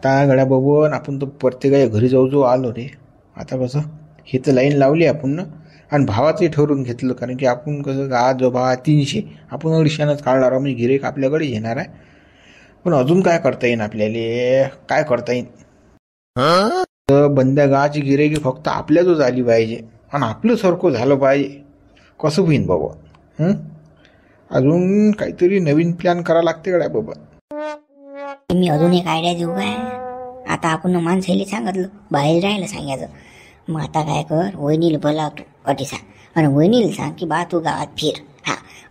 आता गड्या बघून आपण तर प्रत्येकाच्या घरी जाऊ आलो रे. आता कसं हे तर लाईन लावली आपण ना, आणि भावाचंही ठरवून घेतलं, कारण की आपण कसं गावात जो भाव 300 आपण 250नंच काढणार म्हणजे गिऱ्हाईक आपल्याकडे येणार आहे. पण अजून काय करता येईल आपल्याला, काय करता येईल तर बंद्या गावाची गिऱ्हाईकी फक्त आपल्याच आली पाहिजे आणि आपलं सारखं झालं पाहिजे. कसं होईन बाबा. अजून काहीतरी नवीन प्लॅन करावं लागते गड्या बाबा. मी अजून एक आयडिया देऊ काय. आता आपण माणसाला सांगितलं, बाहेर राहायला सांगायचं. मग आता काय कर, वहिनीला बोलावतो अटीसा आणि वहिनीला सांग की बा तू गावात फिर.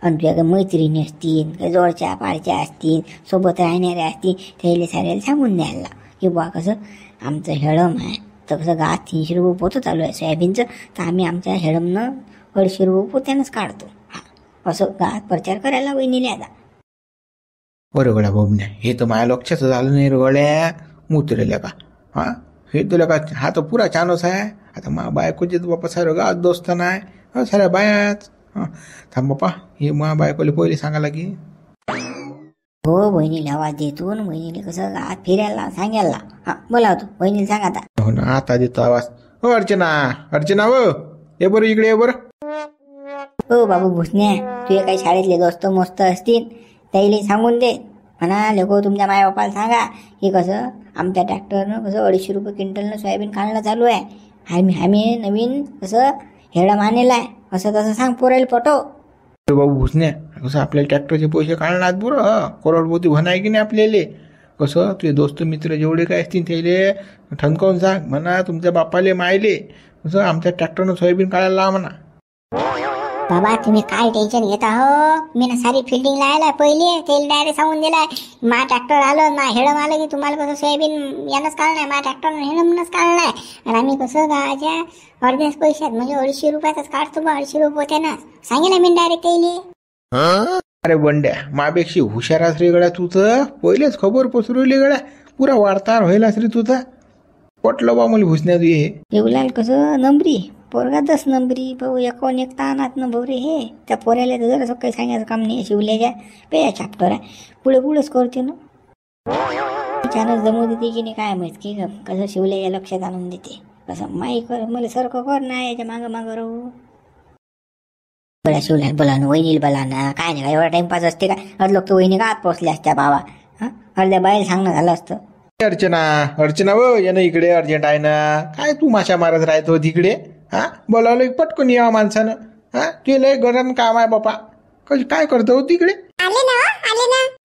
आणि तुझ्या काही मैत्रिणी असतील, काही जवळच्या पाळच्या असतील, सोबत राहणाऱ्या असतील, त्याला साऱ्याला सांगून द्यायला की बा कसं आमचं हेळम आहे तर कसं गावात 300 रुपये पोतं चालू आहे सोयाबीनचं, तर आम्ही आमच्या हेळमनं 250 रुपये पोत्यानंच काढतो. असं गावात प्रचार करायला वहिनीला आता. बरं गड्या बाबण्या, हे तर माझ्या लक्षात झालं नाही रे गड्या. मुतरेल्या का हे तुला का, हा तर पुरा छानच आहे. आता मा बायकोचे तर बापा सारं गावात दोस्ताना आहे, साऱ्या बायाच. थांब बापा, हे मा बायकोले पहिले सांगायला की हो बहिणीला आवाज देतो ना, बहिणीला कसं गावात फिरायला सांगायला. बोलावतो बहिणीला सांग आता. हो ना, आता देतो आवाज. हो अर्चना, अर्चना व ये बरं इकडे, ये बरं. हो बाबू भुसण्या, तुझे काही शाळेतले दोस्त मस्त असतील त्याला सांगून दे म्हणा, लेको तुमच्या माय बापाला सांगा की कसं आमच्या ट्रॅक्टरनं कसं 250 रुपये क्विंटलनं सोयाबीन काढणं चालू आहे. आम्ही नवीन कसं हेडा मानेला आहे, असं तसं सांग पोरायला पटव. बाबू भुसण्या, कसं आपल्याला ट्रॅक्टरचे पैसे काढणार बरं, करोडपती म्हणाय की नाही आपल्याला. कसं तुझे दोस्त मित्र जेवढे काय असतील त्याले ठणकावून सांग म्हणा, तुमच्या बापाले मायले कसं आमच्या ट्रॅक्टरनं सोयाबीन काढायला लावा म्हणा. बाबा तुम्ही काय टेन्शन घेता हो, मी ना सारी फिल्डिंग लायला पहिले तेल डायरेक्ट सांगून दिलाय. मा ट्रॅक्टर आलं ना हेळम आलं की तुम्हाला कसं सोयाबीन यानंच काढणार, मा ट्रॅक्टर हेळमनंच काढणार. आणि आम्ही कसं गावाच्या अर्ध्याच पैशात म्हणजे 250 रुपयातच काढतो बा, 250 रुपये त्यानं सांगेल मी डायरेक्ट तेले. अरे बंड्या, मापेक्षा हुशार रे गड्या तू तर, पहिलेच खबर पसरवली गड्या, पुरा वार्ताहर व्हायलाच रे तू तर. पटलं बा मला भुसण्या तू हे. येऊलाल कसं नंबरी पोरगा 10 नंबरी भाऊ, एकावन्न एक तानात न भाऊ रे. हे त्या पोऱ्याला तर जरा काही सांगायचं काम नाही. शिवल्याच्या पे चॅप्टर आहे, पुढेच करते ना. छानच जमू देते की नाही काय माहित की कसं शिवल्याच्या लक्षात आणून देते. कसं माई कर मला सारखं कर ना, याच्या मागं राहू. बघा शिवल्या बोला ना, वहिनीला बोला ना, काय नाही काय एवढा टाइमपास असते का. अर्ध लोक तर वहिनी गावात पोहोचल्या असत्या बाबा. अर्ध्या बाहेर सांगणं झालं असतं. अर्चना, अर्चना व ये ना इकडे, अर्जंट आहे ना. काय तू माशा मारत राहतो तिकडे. बोलावलं पटकन यावा माणसानं. तुला लय गरम काम आहे बापा, कशी काय करतो तिकडे. आले ना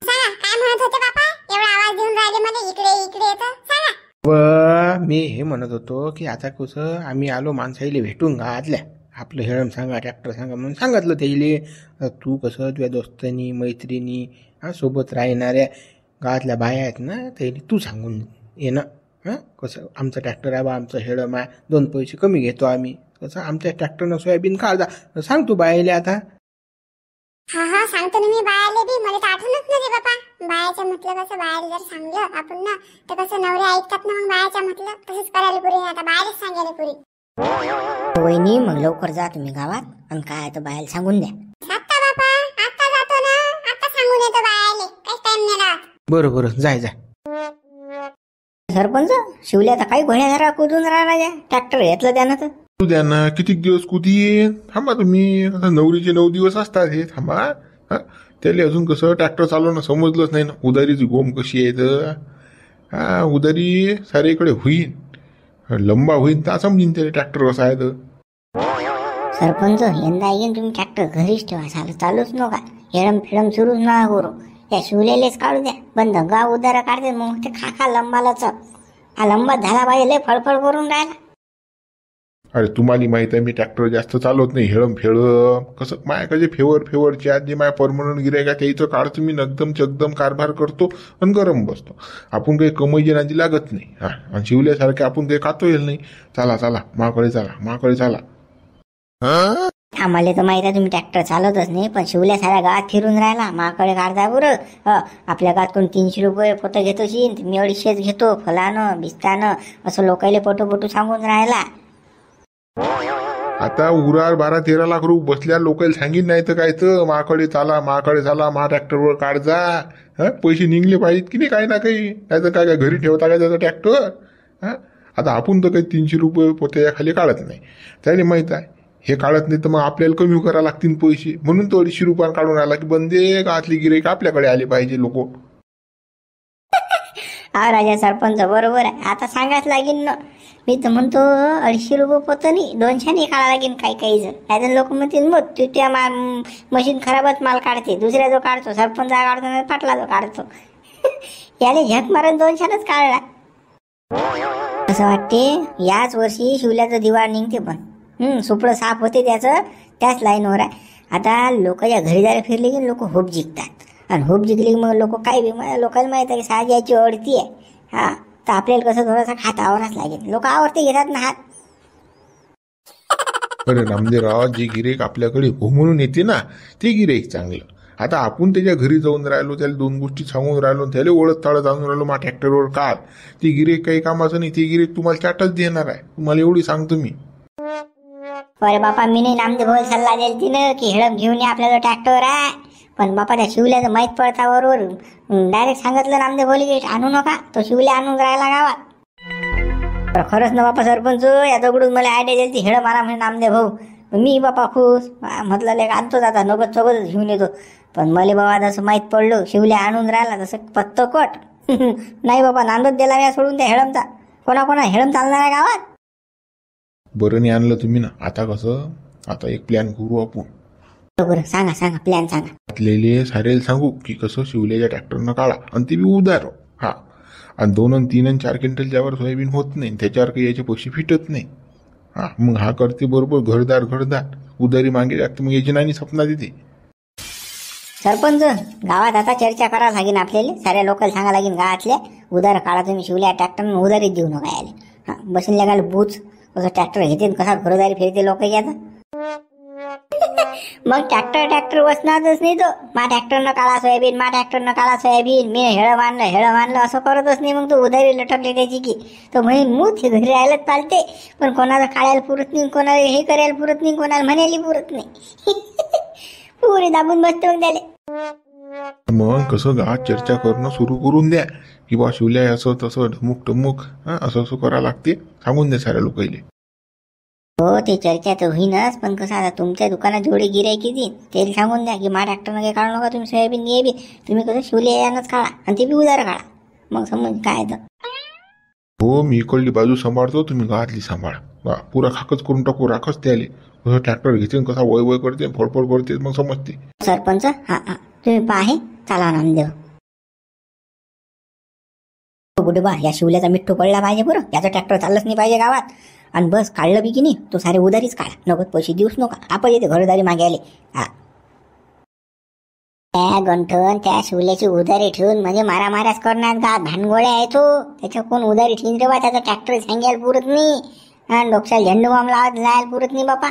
सांगा काय म्हणत होते बापा, एवढा आवाज देऊन राहिले मला इकडे इकडे येतं सांगा. व मी हे म्हणत होतो की आता कसं आम्ही आलो माणसाईले भेटून गावातल्या, आपलं हेळम सांगा ट्रॅक्टर सांगा म्हणून सांगितलं त्याईले. तू कसं तुझ्या दोस्तांनी मैत्रिणी सोबत राहणाऱ्या गावातल्या बाया आहेत ना, त्याईले तू सांगून ये ना. कसं आमचं ट्रॅक्टर आहे बा, आमचं हेळम आहे, 2 पैसे कमी घेतो आम्ही, कसं आमच्या ट्रॅक्टरनं सोयाबीन काढा सांग तू बायाले आता. हा सांगतो ना मी बायाले बी, मला तर आठवणच नाही बापा. बायाचं म्हटलं कसं बायाला जर सांगलं आपण ना तर कसं नवरे ऐकतात ना, मग बायाचं म्हटलं तसंच करायला पुरी. आता बायालाच सांगायला पुरी. वहिनी मग लवकर जा तुम्ही गावात आणि काय तर बाहेर सांगून द्या. आता बापा आता जातो ना, आता सांगून येतो बायाले, काही टाइम नाही राहत. बरं जाय. सरपंच शिवल्या तर काही घोड्या कुदून राहिला, ट्रॅक्टर घेतलं त्यानं तर. तू द्या ना, किती दिवस कुदी थांबा तुम्ही. आता नवरीचे 9 दिवस असतात हे, थांबा. त्याला अजून कसं ट्रॅक्टर चालवणं समजलंच नाही ना, उदारीची गोम कशी आहे तर. उदारी सारेकडे होईन, लंबा होईन तर समजीन त्याला ट्रॅक्टर कसा आहे तर. सरपंच यंदा येईन तुम्ही ट्रॅक्टर घरीच ठेवा, चालूच नका, हेळम फिळम सुरूच नका करू. त्या शिवलेलेच काढू द्या, बंद गाव उदारा काढते मग ते खा लंबालाच. हा लंबा झाला पाहिजे, लय फळफळ करून राहिला. अरे तुम्हाला माहित आहे मी ट्रॅक्टर जास्त चालवत नाही, हेळम फेळम कसं मायाकडे फेवरचे आज जे माया परमनंट गिरायक आहे त्याचं काढतो मी, एकदम चकदम कारभार करतो आणि गरम बसतो. आपण काही कमाईची नादी लागत नाही. आणि शिवल्यासारखे आपण काही खातो येईल नाही. चला माकडे चला. आम्हाला तर माहित आहे तुम्ही ट्रॅक्टर चालवतच नाही, पण शिवल्या साऱ्या गावात फिरून राहिला. माकडे काढता बरं, आपल्या गावात कोण 300 रुपये पोतं घेतो मी 250 घेतो, फलानं बिस्तानं असं लोकायले पोटो सांगून राहिला. आता उरार 12-13 लाख रुपये बसल्या लोकांना सांगितलं नाही तर काय तर माकडे चाला मा ट्रॅक्टरवर काढ जा. पैसे निघले पाहिजेत की नाही काही ना काही, नाही तर काय घरी ठेवता काय त्याचा ट्रॅक्टर. आता आपण तर काही 300 रुपये पोत्याच्या खाली काढत नाही, त्याने माहीत आहे हे काढत नाही तर मग आपल्याला कमी करावं लागतील पैसे, म्हणून तो 250 रुपये काढून आला की बंदे गावातली गिऱ्हाईक आपल्याकडे आले पाहिजे लोक. हा राजा सरपंच बरोबर आहे. आता सांगाच लागेल ना, मी तर म्हणतो 250 रुपये पोतं नाही 200 काढा लागेल काही काही जण. नाही लोक म्हणतील मग तू त्या मशीन खराबच माल काढते, दुसऱ्या जो काढतो सरपंच काढतो नाही पाटला जो काढतो. याने झक मारून 200च काढला. असं वाटते याच वर्षी शिवल्याचं दिवाळ निघते, पण सुपडं साफ होते त्याचं त्याच लाईनवर आहे. आता लोकांच्या घरी जायला फिरले की लोक होप जिंकतात, आणि होप जिंकली की मग लोक काय लोकांना माहित आहे की साहाय्याची अडती आहे. हा तर आपल्याला कसं थोडासा हात आवराच लागेल, लोक आवडते घेतात ना हात. अरे नामदेवराव, जे गिऱ्हाईक आपल्याकडे हो म्हणून येते ना ते गिऱ्हाईक चांगलं. आता आपण त्याच्या घरी जाऊन राहिलो, त्याला 2 गोष्टी सांगून राहिलो, त्याला ओळख ताळत जाऊन राहिलो मा ट्रॅक्टरवर काढ, ती गिऱ्हाईक काही कामाचं नाही. ती गिऱ्हाईक तुम्हाला चाटच देणार आहे, तुम्हाला एवढी सांगतो मी. अरे बापा, मी नाही नामदेव भाऊ सल्ला द्याल तिनं की हेळम घेऊन ये आपल्याला ट्रॅक्टर आहे. पण बापा त्या शिवल्याचं माहीत पडता बरोबर डायरेक्ट सांगितलं नामदेव भाऊ की आणू नका, तो शिवल्या आणून राहिला गावात. तर खरंच ना बापा सरपंच, या दगडून मला आयडिया दिली ती हेळ मारा म्हणे नामदेव भाऊ. मी बापा खुश म्हटलं लेक आणतोच आता नगद सोबतच घेऊन येतो. पण मला बाबा जसं माहीत पडलं शिवल्या आणून राहिला तसं पत्त कट. नाही बाबा, नांदत दिला मी सोडून त्या हेळमचा. कोणा हेळम चालणार आहे गावात. बरं नाही आणलं तुम्ही ना. आता कसं, आता एक प्लॅन करू आपण. बरं सांगा प्लॅन सांगा. आपल्याला सारेला सांगू की कसं शिवल्याच्या ट्रॅक्टरनं काढा, आणि ते बी उधार. हा, आणि 2, 3 आणि 4 क्विंटलच्यावर सोयाबीन होत नाही, त्याच्यावर काही याचे पैसे फिटत नाही. हा, मग हा करते बरोबर घरदार उधारी मागे लागते, मग याची नाही सपना देते. सरपंच, गावात आता चर्चा करावं लागेल आपल्याला, साऱ्या लोकांना सांगा लागेल गावातल्या उधार काढा तुम्ही शिवल्या ट्रॅक्टर उधारीत देऊ नका यायला. हा, बसून लागाल बूच कसं ट्रॅक्टर घेते कसा घरोदारी फिरते लोक आता. मग ट्रॅक्टर बसणारच नाही तो. मा ट्रॅक्टरनं काढा सोयाबीन, मी हेळं मानलं असं करतच नाही. मग तो उधारी लटकले त्याची की तो म्हणेन मूत हे घरी राहायलाच चालते, पण कोणाला काढायला पुरत नाही, कोणाला हे करायला पुरत नाही, कोणाला म्हणायला पुरत नाही. पुरे दाबून बसते मग त्याले. मग कसं गावात चर्चा करणं सुरू करून द्या की बा शिवल्या असं तसं ढमुक असं करावं लागते, सांगून द्या साऱ्या लोकांना. हो, ते चर्चा तर होईनच, पण कसं आता तुमच्या दुकानात जेवढे गिऱ्हाईक येतील ते सांगून द्या की मा ट्रॅक्टरनं काही काढू नका, तुम्ही सोयाबीन बी तुम्ही कसं शिवले यानंच काढा, आणि ते बी उधार काढा. मग समज काय तर. हो, मी इकडली बाजू सांभाळतो, तुम्ही गावातली सांभाळा. पुरा खाकच करून टाकू, राखच त्याले. कसं ट्रॅक्टर घेते कसा वय करते, फडफड करते, मग समजते. सरपंच, हा तुम्ही पाहे चला नामदेव. गुडे बा, या शिवल्याचा मिठ्ठू पडला पाहिजे बरं, याचा ट्रॅक्टर चाललंच नाही पाहिजे गावात. आणि बस काढलं बी की नाही तो सारे उधारीच काढा, नगद पैसे देऊच नका. आपण येते घरदारी मागे आले. हा, त्या गंठन त्या शिवल्याची उधारी ठेवून म्हणजे मारामाऱ्याच करण्यात गावात भानगोळ्या आहे तो. त्याच्या कोण उधारी ठेवून रे बा, त्याचा ट्रॅक्टर सांगायला पुरत नाही, आणि डोक्याला झेंडू बॉम्ब जायला पुरत नाही बापा.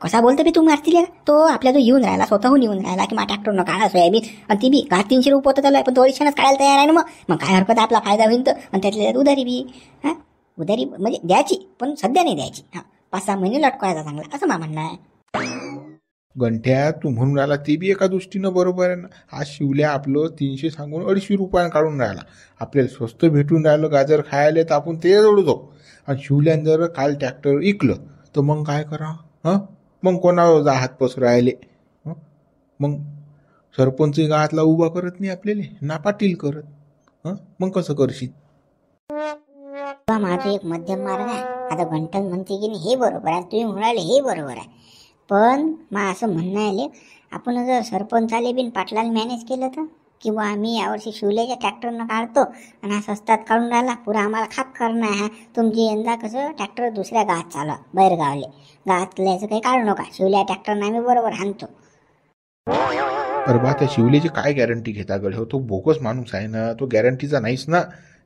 कसा बोलतो बी तू मारतील तो. आपल्या तो येऊन राहिला, स्वतःहून येऊन राहिला की मा ट्रॅक्टरनं काढा सोयाबीन, आणि ती बी 300 रुपये होतं त्याला, पण तो 250 काढायला तयार आहे ना. मग काय हरकत, आपला फायदा होईल तर. आणि त्यातल्या उधारी बी उधारी म्हणजे द्यायची, पण सध्या नाही द्यायची. 5-6 महिने लटकायचा चांगला, असं मला म्हणणं आहे. गंठ्या, तू म्हणून राहिला ते बी एका दृष्टीनं बरोबर आहे ना. आज शिवल्या आपलं 300 सांगून 250 रुपयानं काढून राहिला. आपल्याला स्वस्त भेटून राहिलं गाजर खायला, तर आपण ते जोडू जाऊ. आणि शिवल्यानं जर काल ट्रॅक्टर इकलं तर मग काय करा. मग कोणावर जा हात पसरायले. मग सरपंच गावातला उभा करत नाही आपल्याला, ना पाटील करत. मग कसं करशील. माझं एक मध्यम मार्ग आहे. आता घंटन म्हणते की नाही हे बरोबर आहे, तुम्ही म्हणाले हे बरोबर आहे, पण मग असं म्हणणं आले आपण जर सरपंचाले बिन पाटलाला मॅनेज केलं तर, किंवा आम्ही यावर्षी शिवल्याच्या ट्रॅक्टरनं काढतो आणि हा स्वस्तात काढून राहिला, पुरा आम्हाला खाप करणं आहे. तुमची यंदा कसं ट्रॅक्टर दुसऱ्या गावात चालवा, बाहेरगावले गावातल्याचं काही काढू नका, शिवल्या ट्रॅक्टरनं आम्ही बरोबर हाणतो. अरे बा, त्या शिवल्याची काय गॅरंटी घेता गड, हो तो बोगस माणूस आहे ना, तो गॅरंटीचा नाहीच ना.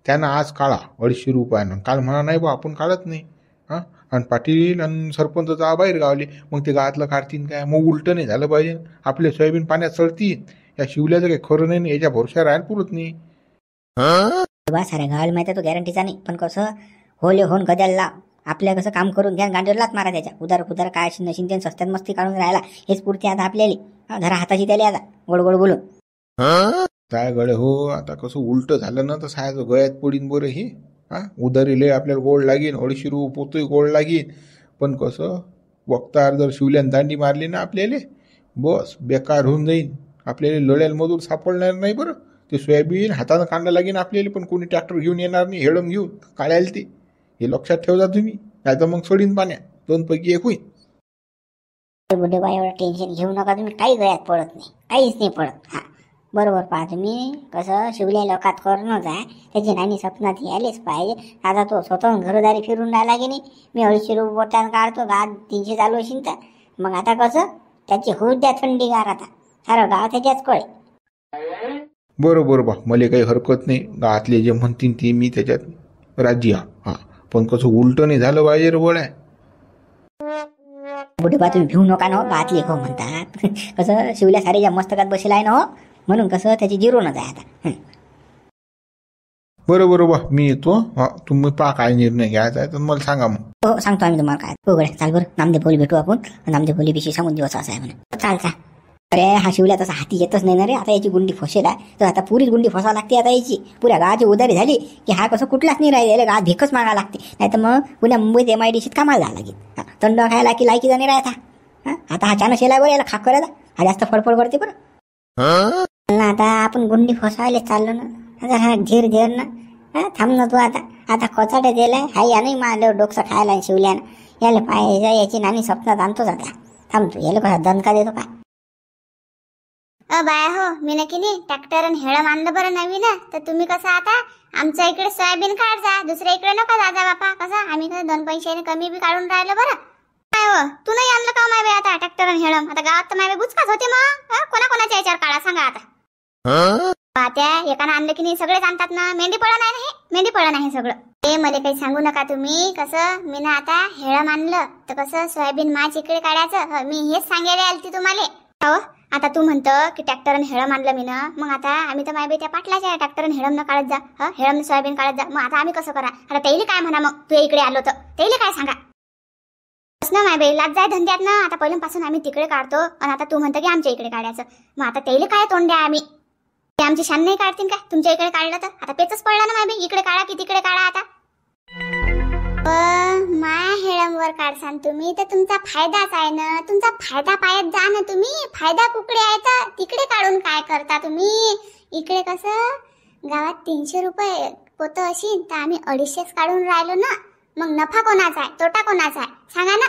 त्यानं आज काढा 250 रुपयानं, काल म्हणा नाही बा आपण काढत नाही. आणि पाटील आणि सरपंच जा बाहेर गावले, मग ते गावातलं काढतील काय. मग उलटं नाही झालं पाहिजे, आपले सोयाबीन पाण्यात चढतील. या शिवल्याचं काही खरं नाही, याच्या भरोश्यावर राहायला पुरत नाही. बा साऱ्या गावाला माहिती आहे तो गॅरंटीचा नाही, पण कसं होले होऊन गद्याला लाव, आपल्या कसं काम करून घ्या गांडीवर लात मारा त्याच्या उदार काय नशीन ते सस्त्यात मस्ती काढून राहिला हेच पुरते आता आपल्याला धरा हाताची त्याला आता गोड गोड बोलून. काय गळे हो, आता कसं उलट झालं ना तर सायचं गळ्यात पडीन बरं हे. उधारीले आपल्याला गोड लागीन, 250 रुपये पोतही गोड लागीन. पण कसं वक्तार जर शिवल्यान दांडी मारली ना आपल्याला, बस बेकार होऊन जाईन. आपल्याला लढ्याला मजूर सापडणार नाही बरं. ते सोयाबीन हातानं कांदा लागेन आपल्याला, पण कोणी ट्रॅक्टर घेऊन येणार नाही, हेळम घेऊन काढायला ते. हे लक्षात ठेवता तुम्ही, नाही तर मग सोडीन पाण्यात. 2 पैकी 1 होईल. बुड्ढे बाई एवढं टेन्शन घेऊ नका तुम्ही, काही गळ्यात पडत नाही, काहीच नाही पडत. हा बरोबर पहा तुम्ही, कसं शिवल्या लोकात करणंच आहे. त्याची नानी स्वप्नात यायलेच पाहिजे. आता तो स्वतःहून घरोदारी फिरून राहिला की नाही, मी 250 रुपये बोटानं काढतो, गावात 300 चालू असेल तर मग आता कसं त्याची होऊ द्या थंडीगार. आता सारं गाव त्याच्याच कळे. बरोबर बा, मला काही हरकत नाही. गावातले जे म्हणतील ते मी त्याच्यात राजी हा. पण कसं उलट नाही झालं पाहिजे रे गोळ्या. बुढे बा तुम्ही भिवू नका ना हो, गावातली हो म्हणतात. कसं शिवल्या सारीच्या मस्तकात बसेल आहे ना हो, म्हणून कसं त्याची जिरोनच आहे आता. बरोबर बा, मी येतो. तुम्ही पहा काय निर्णय घ्यायचा आहे तर मला सांगा मग. हो सांगतो आम्ही तुम्हाला काय. हो गड्या चाल बरं, नामदेव बोली भेटू आपण. नामदेव बोली विषयी सांगून दिवस असा आहे म्हणून. चाल. अरे हा शिवल्या तसा हाती येतच नाही ना रे. आता याची गुंडी फसेल आहे, तर आता पुरीच गुंडी फसावं लागते आता याची. पुऱ्या गावाची उधारी झाली की हा कसं कुठलाच नाही राहिले, गावात भिकच मागा लागते. नाही तर मग पुण्या मुंबईत MIDCत कामाला जावं लागेल. थंड खायला की लायकीचा नाही राहता. आता हा चानस येला बरं, याला खाक करायला हा जास्त फडफड करते बरं. आता आपण गुंडी फसवायला चाललो ना. आता हा धीर ना. थांब ना तू. आता कोचाटे दिलाय हा याने मारलं डोकसं खायला शिवल्यानं. याला पाहिजे याची नानी स्वप्नात आणतोच आता. थांब तू, याला कसा दणका देतो काय. बाया हो, मी नक्की नाही ट्रॅक्टर आणि हेळम आणलं बरं नवीन. तर तुम्ही कसं आता आमच्या इकडे सोयाबीन काढ जा, दुसऱ्या इकडे नका जा बापा. कसं आम्ही कसं 2 पैशाने कमी बी काढून राहिलं बरं. काय हो, तू नाही आणलं का माय आता ट्रॅक्टर आणि हेळम? आता गावात तर माय गुचकाच होते मग. कोणाकोणाच्या याच्यावर काढा सांगा आता. त्या एकानं आणलं की नाही सगळेच आणतात ना. मेंढी पळण आहे ना, हे मेंढी पळण आहे सगळं. ते मला काही सांगू नका तुम्ही. कसं मी ना आता हेळम आणलं तर कसं सोयाबीन माच इकडे काढायचं. मी हेच सांगायला आलती तुम्हाला. हो आता तू म्हणतो की ट्रॅक्टर आणि हेळम आणलं मी ना, मग आता आम्ही तर मायबाई त्या पाटलाच्या ट्रॅक्टर आणि हेळम न काढत जा, हेळम सोयाबीन काढत जा. मग आता आम्ही कसं करा? आता त्याला काय म्हणा मग, तू इकडे आलो तर त्याला काय सांगा ना मायबाई. लाज जाय धंद्यात ना. आता पहिल्यापासून आम्ही तिकडे काढतो आणि आता तू म्हणतो की आमच्या इकडे काढायचं. मग आता त्याला काय तोंड द्या आम्ही? ते आमची शान नाही काढतील काय तुमच्या इकडे काढलं तर? आता पेचच पडला ना मायबाई, इकडे काढा की तिकडे काढा. आता माया हेळमवर काढसान तुम्ही तर तुमचा फायदाच आहे ना. तुमचा फायदा पायत जा ना तुम्ही. फायदा कुकडे आहे तर तिकडे काढून काय करता तुम्ही? इकडे कसं गावात 300 रुपये पोत असेल तर आम्ही 250 काढून राहिलो ना. मग नफा कोणाचा आहे, तोटा कोणाचा आहे सांगा ना.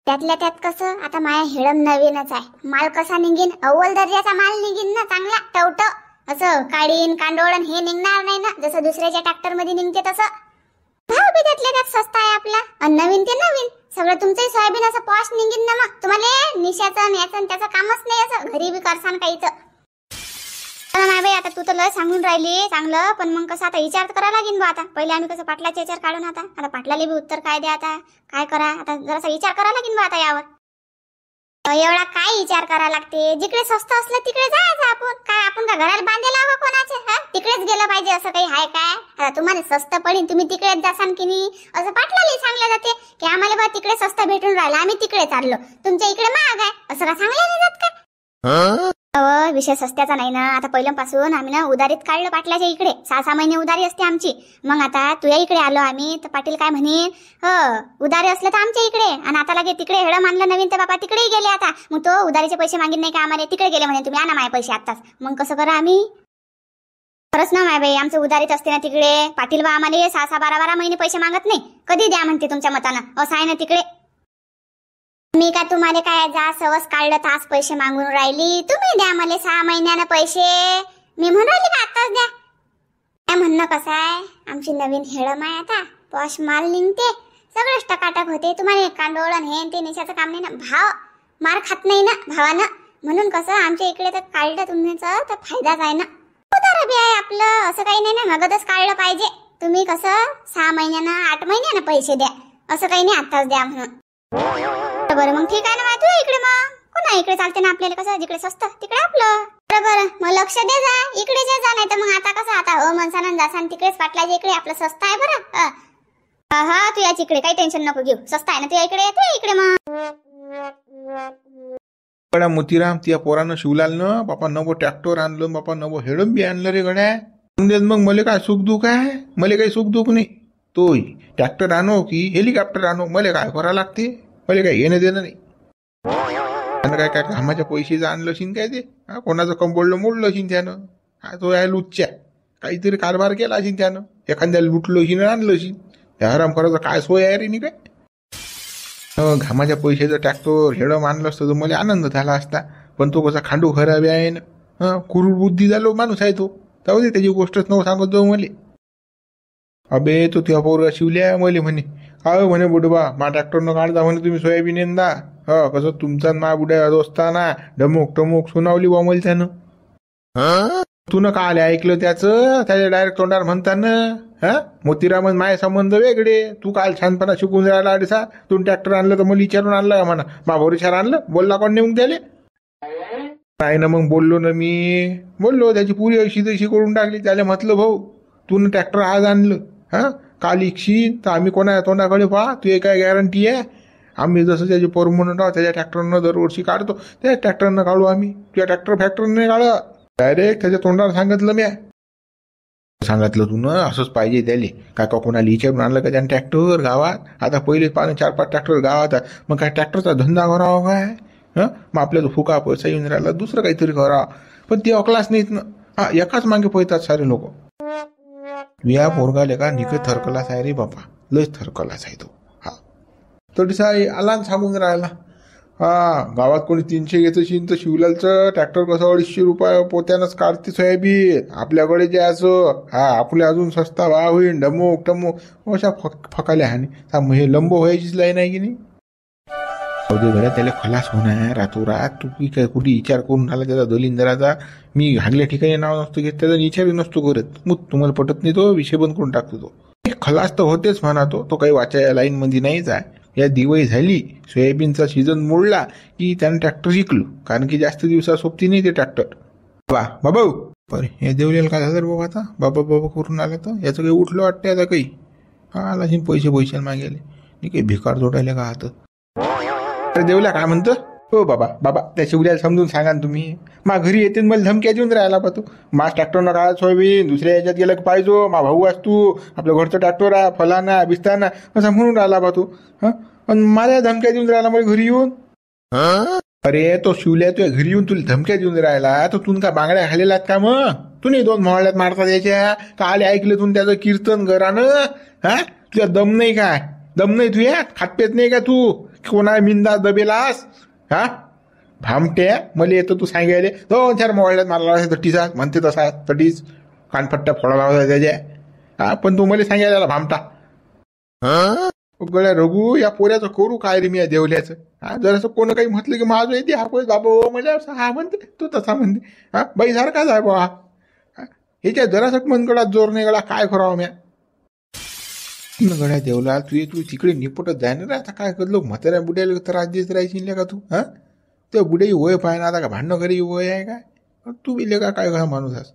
त्यातल्या त्यात कसं आता माया हेळम नवीनच आहे. माल कसा निघीन? अव्वल दर्जाचा माल निघीन ना, चांगला टवट. असं काढीन कांडोळण हे निघणार नाही ना, जसं दुसऱ्याच्या ट्रॅक्टर मध्ये निघते तसं. भाव बी त्यातल्या त्यात स्वस्त आहे आपला. आणि नवीन ते नवीन सगळं. तुमचंही सोयाबीन असं पॉश निघीन ना. मग तुम्हाला निशाचं याचं त्याचं कामच नाही. असं घरी बी करसान काहीच. बाई आता तू तर लय सांगून राहिली चांगलं, पण मग कसं आता विचार करायला लागेल बा. आता पहिले आम्ही कसं पाटलाच्या याच्यावर काढून आता पाटलाला बी उत्तर काय द्या, आता काय करा. आता जरासा विचार करायला लागेल बा आता यावर. एवढा काय विचार करा लागते? जिकडे स्वस्त असलं तिकडे जायचं आपण. काय आपण का घराला बांधायला हवं कोणाचे? तिकडेच गेलं पाहिजे असं काही आहे काय? आता तुम्हाला स्वस्त पडेल तुम्ही तिकडेच जासान की नाही, असं पाटलाला सांगलं जाते की आम्हाला बा तिकडे स्वस्त भेटून राहिलं आम्ही तिकडे चाललो, तुमच्या इकडे महाग आहे, असं का सांगलं नाही जात का? विषय सस्त्याचा नाही ना. आता पहिल्यापासून आम्ही ना उधारीत काढलं पाटलाच्या इकडे. 6-6 महिने उधारी असते आमची. मग आता तुझ्या इकडे आलो आम्ही तर पाटील काय म्हणे, उधारी असलं तर आमच्या इकडे. आणि आता लगे तिकडे हेळम आणलं नवीन तर बाबा तिकडेही गेले. आता मग तो उधारीचे पैसे मागित नाही का आम्हाला? तिकडे गेले म्हणे तुम्ही आणा माझे पैसे आताच. मग कसं करा आम्ही? खरंच ना माय बाई, आमचं उधारीत असते ना तिकडे. पाटील बा आम्हाला 6-6, 12-12 महिने पैसे मागत नाही. कधी द्या म्हणते तुमच्या मतानं, असं आहे ना तिकडे. मी का तुम्हाला काय जा सवस काढलं तास पैसे मागून राहिली? तुम्ही द्या मला 6 महिन्यानं पैसे. मी म्हणून राहिली का आताच द्या? काय म्हणणं कसं आहे, आमची नवीन हेळम आहे आता. पॉश माल निघते, सगळंच टकाटक होते. तुम्हाला कांडोळण हे ते निशाचं काम नाही ना. भाव मार खात नाही ना भावानं. म्हणून कसं आमच्या इकडे तर काढलं तुमचं तर फायदाच आहे ना. उधार बी आहे आपलं, असं काही नाही ना. नगदच काढलं पाहिजे. तुम्ही कसं 6 महिन्यानं 8 महिन्यानं पैसे द्या, असं काही नाही आताच द्या म्हणून. बरं मग ठीक आहे ना. तू इकडे मग कोणा इकडे चालते ना आपल्याला. कसं जिकडे स्वस्त तिकडे आपलं. बरं मग लक्ष दे जा, इकडे जे जा. नाही तर मग आता कसं आता मनसानं जासान तिकडेच पाटलाच्या इकडे आपलं स्वस्त आहे बरं. हा हा तू याच इकडे, काही टेन्शन नको घेऊ, स्वस्त आहे ना तू इकडे येते इकडे मग. गड्या मोतीराम त्या पोरानं शिवलालनं बापा नवं ट्रॅक्टर आणलं, बापा नवं हेडम बी आणलं रे गड्या. मग मला काय सुख दुःख आहे? मला काही सुख दुःख नाही. तो ट्रॅक्टर आणो की हेलिकॉप्टर आणो, मला काय करावं लागते? मला काय घेणं देणं नाही. त्यानं काय काय कामाच्या पैशाचं आणलं शिन काय ते, कोणाचं कंबोडलं मोडलं शिन त्यानं. हा तो आहे लुच्च्या, काहीतरी कारभार केला शिन त्यानं, एखाद्याला लुटलं शिन आणलं शिन. आराम करायचं काय सोय आहे रे नी काय? घामाच्या पैशाचं ट्रॅक्टर हेडम आणलं असतं तर मला आनंद झाला असता. पण तो कसा खांडू खराबी आहे ना, कुरूड बुद्धी झालो माणूस आहे तो. जाऊ दे, त्याची गोष्टच नव्हतं सांगत जाऊ मले. अबे तो त्या पोरगा शिवल्या मले म्हणे, काय म्हणे बुडबा मा ट्रॅक्टरनं काढता म्हणे तुम्ही सोयाबीन यंदा. कसं तुमचा मा बुड्या दोस्ताना डमोक टमोक सुनावली बा मला त्यानं. तू न काल ऐकलं त्याच्या डायरेक्ट तोंडावर म्हणताना मोतीरामन माय संबंध वेगळे. तू काल छानपणा शिकून राहिला अडीसा. तू ट्रॅक्टर आणलं तर मला विचारून आणलं का म्हणा, मा भरोशावर आणलं? बोलला कोण नेऊन त्याले? नाही ना, मग बोललो ना मी, बोललो त्याची पुरी अशी तशी करून टाकली. त्याला म्हटलं भाऊ तू न ट्रॅक्टर आज आणलं, काल इकशीन तर आम्ही कोणा तोंडाकडे पहा, तू काय गॅरंटी आहे? आम्ही जसं त्याची परमनंट आहोत त्याच्या ट्रॅक्टरनं दरवर्षी काढतो, त्या ट्रॅक्टरनं काढू आम्ही. तुझ्या ट्रॅक्टर फॅक्टरने काढ. डायरेक्ट त्याच्या तोंडावर सांगितलं मी. सांगितलं तू ना असंच पाहिजे त्याले. काय का कोणाला विचारून आणलं का त्यानं ट्रॅक्टर गावात? आता पहिले 4-5 ट्रॅक्टर गावात, मग काय ट्रॅक्टरचा धंदा करावा काय? मग आपल्याला फुका पैसा येऊन राहिला, दुसरं काहीतरी करावं. पण ते अकलाच नाहीत ना. एकाच मागे पळतात सारे लोक. या पोरगाले का निकट थरकलाच आहे रे बापा, लयच थरकलाच आहे तो. तरी साई आला सांगून राहिला, गावात कोणी 300 घेत असेल तर शिवलालचं ट्रॅक्टर कसं 250 रुपये पोत्यानंच काढते सोयाबीन. आपल्याकडे जे असं आपल्या अजून सस्ता भाव होईल. डमोक टमोक अशा फकाल्या हानी. हे लंब व्हायचीच लाईन आहे की नाही? अवघे घड्या त्याला खलास होणार रातोरात. तू की काय कुठे विचार करून राहिला त्याचा दलिंदराचा? मी घागल्या ठिकाणी नाव नसतो घेत, त्याचा विचारही नसतो करत. मग तुम्हाला पटत नाही तो विषय बंद करून टाकतो तो. खलास तर होतेच म्हणा. तो काही वाचाया लाईन मध्ये नाहीच आहे. या दिवाळी झाली, सोयाबीनचा सीझन मोडला की त्यानं ट्रॅक्टर विकलो, कारण की जास्त दिवसा सोबती नाही ते ट्रॅक्टर. बाबा बरं हे देवलेला काय झालं बाबा? आता बाबा करून आला तर याचं काही उठलं वाटतं आता काही. आला पैसे मागेले नाही काही भिकार जोडायला का आता. देवल्या काय म्हणतं? हो बाबा त्या शिवल्याला समजून सांगा ना तुम्ही. मा घरी येते मला धमक्या देऊन राहिला बा तू. मा ट्रॅक्टरनं काळा सोयाबीन दुसऱ्या याच्यात गेलं पाहिजे, मा भाऊ असतो, आपलं घरचं ट्रॅक्टर आहे, फलाना बिस्ताना असं म्हणून राहिला बा तू. पण मला धमक्या देऊन राहिला मला घरी येऊन. अरे तो शिवल्या तुझ्या घरी येऊन तुला धमक्या देऊन राहिला तर तू काय बांगड्या खाल्लेला का? मग तू नाही 2 मोहळ्यात मारतात याच्या काल ऐकलं तू त्याचं कीर्तन घरानं. तुझ्या दम नाही काय? दम नाही तुझ्या? खातपेत नाही का तू? कोणा मिंदा दबेलास? भामट्या मला येतं तू सांगायले 2-4 मोहळ्यात मारला तटीचा म्हणते तसा तटीच कानफट्टा फोडला होता त्याच्या. पण तू मला सांगायला भामटा. गळ्या रघु या पोऱ्याचं करू काय रे मी या देवल्याचं? जर असं कोण काही म्हटलं की माझं येते हा पोय बाबा मला असं म्हणते तू तसा म्हणते. बाई सारखाच आहे बा. ह्याच्या जरासं मनगडात जोर नाही गळा काय करावं म्या. गड्या देवला तू तिकडे निपटत जाय ना रे. आता काय करलो म्हाताऱ्या बुड्याला त्रास देत राहायची का तू? त्या बुड्याची वय पाय ना आता का भांडणं करी वय आहे काय? तू बिले का काय करा माणूस आहेस?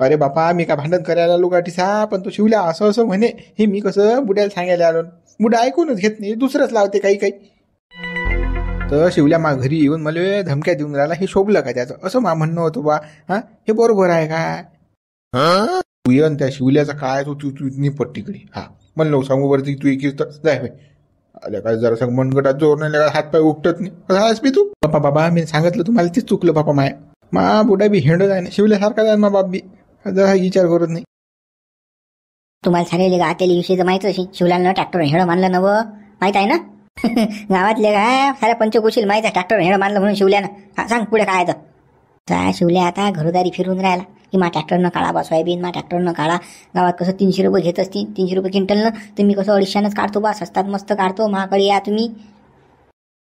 अरे बापा मी का भांडण करायला आलो गाठीसा? पण तो शिवल्या असं म्हणे. हे मी कसं बुड्याला सांगायला आलो? बुडा ऐकूनच घेत नाही, दुसरंच लावते काही. तर शिवल्या मा घरी येऊन मला धमक्या देऊन राहिला. हे शोभलं का त्याचं? असं मा म्हणणं होतं बा. हे बरोबर आहे काय? तू येऊन त्या शिवल्याचा काय तू निपट तिकडे. म्हणलो सांगू बरं तू एकीच जाय बाई. आल्या काय जरा सांग मनगटात जोर नाही लागा, हातपाय उपटत नाही. कसं आहेस मी तू? बाबा मी सांगितलं तुम्हाला तीच चुकलं बापा. मा बुडा बी हेंडत आहे ना शिवल्यासारखा जाय मा बाप बी जरा विचार करत नाही. तुम्हाला सांगितले का आतेली विषयीचं माहित असेल? शिवलालनं ट्रॅक्टर हेडं मानलं नवं, माहित आहे ना? गावातले काय साऱ्या पंचकोशील माहित आहे ट्रॅक्टर हेडं मानलं म्हणून शिवल्यानं. सांग पुढे काय तर शिवल्या आता घरोदारी फिरून राहिला की मा ट्रॅक्टरनं काढा बा सोयाबीन, मा ट्रॅक्टरनं काढा. गावात कसं 300 रुपये घेत असतील, 300 रुपये क्विंटलनं, तर मी कसं 250नंच काढतो बा, स्वस्तात मस्त काढतो. महाकडे या तुम्ही.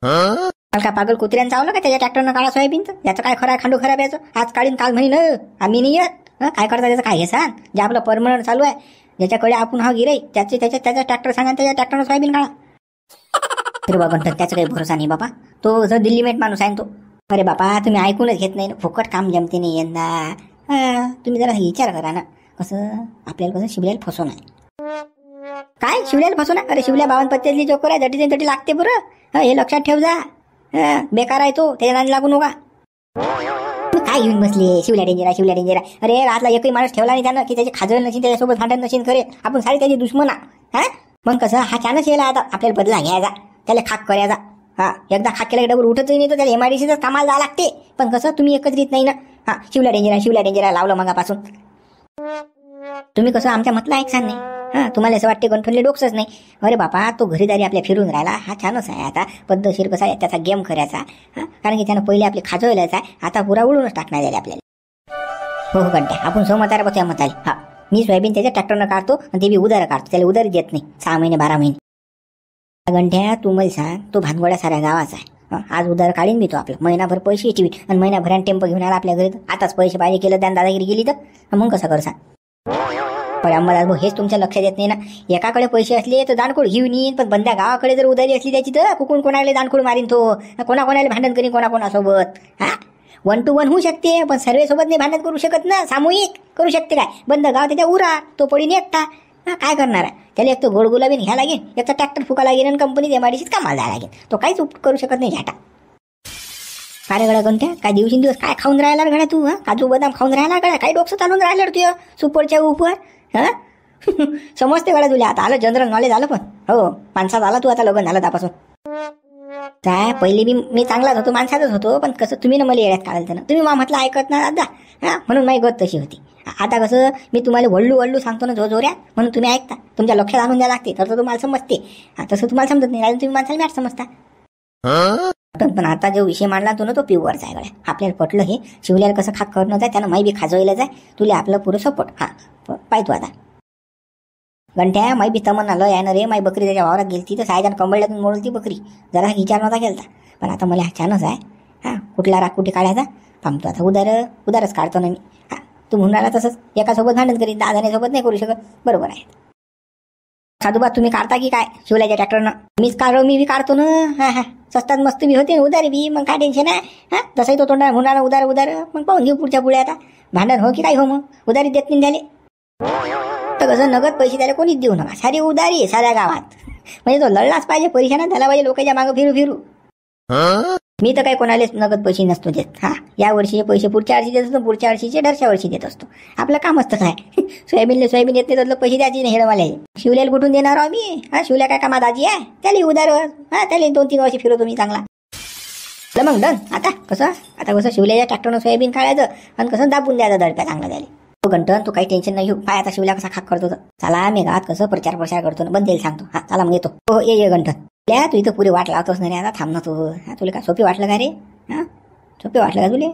का पागल कुत्र्यानं चावलं का त्याच्या ट्रॅक्टरनं काढा सोयाबीन? तर याचं काय खरं खांडू खराब याचं. आज काढीन काल म्हणीन आम्ही नाही येत. काय करता त्याचं काय हे सांग. जे आपलं परमनंट चालू आहे ज्याच्याकडे आपण गिराई त्याच्या ट्रॅक्टर सांगा त्याच्या ट्रॅक्टरनं सोयाबीन काढा. अरे बाबा त्याचा काही भरोसा नाही बाबा. तो जर दिल्लीमेट माणूस आहे तो. अरे बापा तुम्ही ऐकूनच घेत नाही, फुकट काम जमते नाही यंदा. तुम्ही जरा विचार करा ना. कसं आपल्याला कसं शिवल्याला फसवणार. काय शिवल्याला फसू ना? अरे शिवल्या 52 पत्त्यातली जोकर आहे, झटी झटी लागते बरं. हे लक्षात ठेव जा. बेकार आहे तो, त्याच्या नादी लागू नका. काय घेऊन बसले? शिवल्या डेंजर आहे, शिवल्या डेंजर आहे. अरे रातला एकही माणूस ठेवला नाही त्यानं की त्याची खाजळ नशीन, त्याच्यासोबत भांडण नशीन करे. आपण सारे त्याची दुश्मन हा. मग कसं हा चानस यायला आता आपल्याला बदला घ्यायचा, त्याला खाक करायचा. हा एकदा खाक केला की डबल उठतही नाही, तर त्याला MIDCच कामाला जावं लागते. पण कसं तुम्ही एकत्रित नाही ना. हा शिवल्या डेंजर आहे, शिवल्या डेंजर आहे लावलं मगापासून. तुम्ही कसं आमच्या म्हटलं ऐकसान नाही. हा तुम्हाला असं वाटते गंठनले डोकसच नाही. अरे बापा तो घरीदारी आपल्या फिरून राहिला, हा छानच आहे. आता पद्धतशीर कसा आहे त्याचा गेम करायचा. कारण की त्यानं पहिले आपले खाजवल्याचा आहे, आता पुरा उडूनच टाकण्यात आले आपल्याला. हो घंटा आपण सोमतारा बघ मत आले. हा मी सोयाबीन त्याच्या ट्रॅक्टरनं काढतो आणि ते बी उधार काढतो, त्याला उधारी देत नाही 6 महिने 12 महिने. घंट्या तू मला सांग, तो भानगोड्या साऱ्या गावाचा आहे. आज उधार काढीन मी तो आपलं, महिनाभर पैसे ठेवी आणि महिनाभराने टेम्पो घेऊन आला आपल्या घरी. आताच पैसे पाहिजे केलं त्यानं दादागिरी गेली तर मग कसं करसा? पण अंबादास भाऊ हेच तुमच्या लक्षात येत नाही ना. एकाकडे पैसे असले तर दानकोड घेऊन येईन, पण बंद्या गावाकडे जर उधारी असली त्याची तर कुकून कोणाला दानकोड मारीन तो, कोणाकोणाला भांडण करीन कोणाकोणासोबत. 1 to 1 होऊ शकते, पण सर्वे सोबत नाही भांडण करू शकत ना. सामूहिक करू शकते काय? बंद गाव त्याच्या उरा तो पडीन एकटा. काय करणार आहे त्याला? एक तर गोड गुलाबीन घ्या लागेल, एक तर ट्रॅक्टर फुका लागेल आणि कंपनीत MIDCच कामाला जायला लागेल. तो काहीच करू शकत नाही झाटा. काय गड्या कोणत्या काय दिवसेंदिवस काय खाऊन राहिला गड्या तू? काजू बदाम खाऊन राहिला गड्या? काय डोकं चालून राहिलं तुझं सुपरच्या उपर? समजते गड्या तुला आता आलं जनरल नॉलेज आलं. पण हो माणसात आला तू आता, लग्न झालं त्यापासून. काय पहिले मी चांगलाच होतो, माणसातच होतो, पण कसं तुम्ही ना मला येड्यात काढाल त्यानं. तुम्ही म्हटलं ऐकत ना दादा, म्हणून माझी गत तशी होती. आता कसं मी तुम्हाला वळू सांगतो ना जोऱ्या, म्हणून तुम्ही ऐकता. तुमच्या लक्षात आणून द्या लागते तर तुम्हाला समजते. तसं तुम्हाला समजत नाही, तुम्ही माणसाला मॅट समजता. पण आता जो विषय मांडला तो ना तो प्युअरचा आहे गड्या. आपल्याला पटलं हे शिवल्याला कसं खाक करणं जाय, त्यानं माई बी खाजवलं जाय. तुला आपलं पुरं सपोर्ट. पाय तू आता घंट्या माई बी तमन्ना लय आहे ना रे. माई बकरी त्याच्या वावरात गेलती तर सायजान कंबळल्यातून मोडलती बकरी. जरा विचार नव्हता गेलता, पण आता मला छानच आहे. कुठला राग कुठे काढायचा थांबतो आता. उदारच काढतो ना मी. तू म्हणून राहिला तसंच एकासोबत भांडण करीत, 10 जणांसोबत नाही करू शकत. बरोबर आहे. साधूबा तुम्ही काढता की काय शिवल्याच्या ट्रॅक्टरनं? मीच काढलो, मी बी काढतो ना. स्वस्तात मस्त बी होते उधारी बी, मग काय टेन्शन आहे. तसंही तो तोंडा म्हणून उधार मग पाहून घेऊ पुढच्या पुढे. आता भांडण हो की काय हो, मग उधारी देत नाही झाले तर कसं नगद पैसे त्याला कोणीच देऊ नका. सारी उधारी साऱ्या गावात. म्हणजे तो लढलाच पाहिजे, परेशान झाला पाहिजे लोकांच्या मागं फिरू. मी तर काही कोणालाच नगद पैसे नसतो देत. या वर्षीचे पैसे पुढच्या वर्षी देत असतो, पुढच्या वर्षीचे डरच्या वर्षी देत असतो. आपलं काम असतं काय. सोयाबीन येत नाही तर पैसे द्यायचे नाही हेडवाले. शिवल्याला कुठून देणार आम्ही? शिवल्या काय कामात आजी आहे? त्याला उधारवर त्याला 2-3 वर्षी फिरवतो मी चांगला. मग डन. आता कसं शिवल्याच्या ट्रॅक्टरनं सोयाबीन काढायचं आणि कसं दाबून द्यायचं दडप्या चांगला द्यायला. तो गंठन तू काही टेन्शन नाही घेऊ. काय आता शिवल्या कसा खाक करतो तर चला मी गावात कसं प्रचार करतो ना, बंद सांगतो. चला मग येतो. हो ये गंठन. तू इथं पुरी वाट लावतोस ना रे. आता थांब ना तू. तुला काय सोपी वाटलं का रे? सोपी वाटलं का तुला?